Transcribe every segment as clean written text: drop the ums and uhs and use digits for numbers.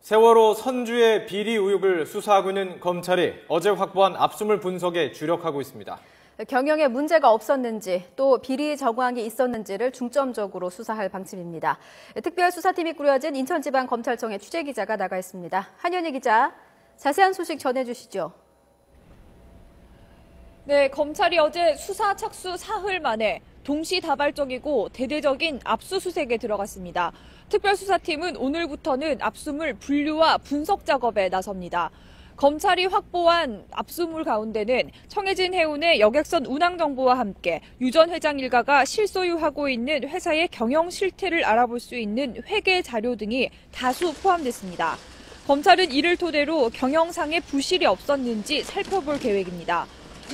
세월호 선주의 비리 의혹을 수사하고 있는 검찰이 어제 확보한 압수물 분석에 주력하고 있습니다. 경영에 문제가 없었는지 또 비리 정황이 있었는지를 중점적으로 수사할 방침입니다. 특별수사팀이 꾸려진 인천지방검찰청의 취재기자가 나가 있습니다. 한현희 기자, 자세한 소식 전해주시죠. 네, 검찰이 어제 수사 착수 사흘 만에 동시다발적이고 대대적인 압수수색에 들어갔습니다. 특별수사팀은 오늘부터는 압수물 분류와 분석 작업에 나섭니다. 검찰이 확보한 압수물 가운데는 청해진 해운의 여객선 운항 정보와 함께 유 전 회장 일가가 실소유하고 있는 회사의 경영 실태를 알아볼 수 있는 회계 자료 등이 다수 포함됐습니다. 검찰은 이를 토대로 경영상의 부실이 없었는지 살펴볼 계획입니다.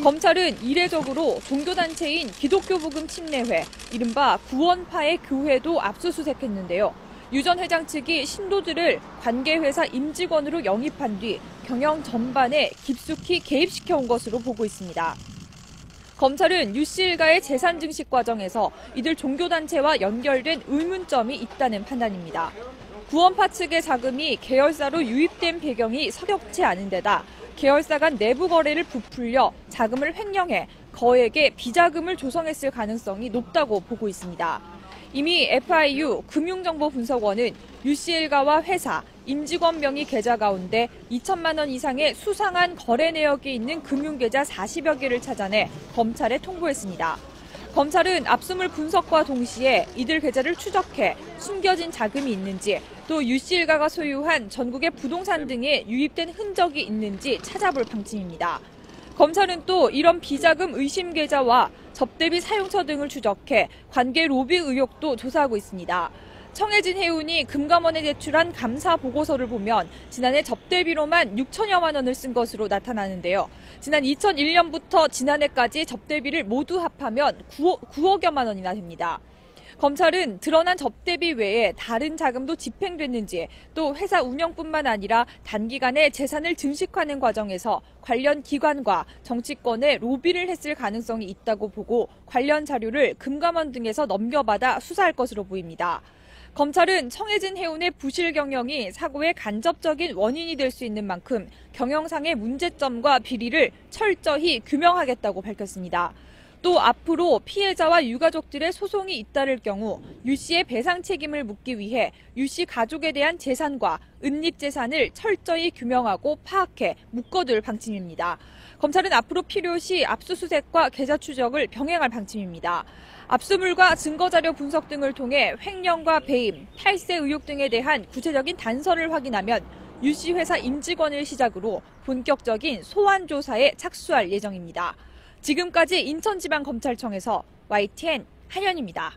검찰은 이례적으로 종교단체인 기독교복음 침례회, 이른바 구원파의 교회도 압수수색했는데요. 유 전 회장 측이 신도들을 관계회사 임직원으로 영입한 뒤 경영 전반에 깊숙이 개입시켜온 것으로 보고 있습니다. 검찰은 유 씨 일가의 재산 증식 과정에서 이들 종교단체와 연결된 의문점이 있다는 판단입니다. 구원파 측의 자금이 계열사로 유입된 배경이 석연치 않은 데다 계열사 간 내부 거래를 부풀려 자금을 횡령해 거액의 비자금을 조성했을 가능성이 높다고 보고 있습니다. 이미 FIU 금융정보분석원은 유 씨 일가와 회사, 임직원 명의 계좌 가운데 2천만 원 이상의 수상한 거래 내역이 있는 금융계좌 40여 개를 찾아내 검찰에 통보했습니다. 검찰은 압수물 분석과 동시에 이들 계좌를 추적해 숨겨진 자금이 있는지 또 유 씨 일가가 소유한 전국의 부동산 등에 유입된 흔적이 있는지 찾아볼 방침입니다. 검찰은 또 이런 비자금 의심 계좌와 접대비 사용처 등을 추적해 관계 로비 의혹도 조사하고 있습니다. 청해진 해운이 금감원에 제출한 감사 보고서를 보면 지난해 접대비로만 6천여만 원을 쓴 것으로 나타나는데요. 지난 2001년부터 지난해까지 접대비를 모두 합하면 9억여만 원이나 됩니다. 검찰은 드러난 접대비 외에 다른 자금도 집행됐는지 또 회사 운영뿐만 아니라 단기간에 재산을 증식하는 과정에서 관련 기관과 정치권에 로비를 했을 가능성이 있다고 보고 관련 자료를 금감원 등에서 넘겨받아 수사할 것으로 보입니다. 검찰은 청해진 해운의 부실 경영이 사고의 간접적인 원인이 될 수 있는 만큼 경영상의 문제점과 비리를 철저히 규명하겠다고 밝혔습니다. 또 앞으로 피해자와 유가족들의 소송이 잇따를 경우 유 씨의 배상 책임을 묻기 위해 유 씨 가족에 대한 재산과 은닉재산을 철저히 규명하고 파악해 묶어둘 방침입니다. 검찰은 앞으로 필요시 압수수색과 계좌 추적을 병행할 방침입니다. 압수물과 증거자료 분석 등을 통해 횡령과 배임, 탈세 의혹 등에 대한 구체적인 단서를 확인하면 유 씨 회사 임직원을 시작으로 본격적인 소환 조사에 착수할 예정입니다. 지금까지 인천지방검찰청에서 YTN 한현입니다.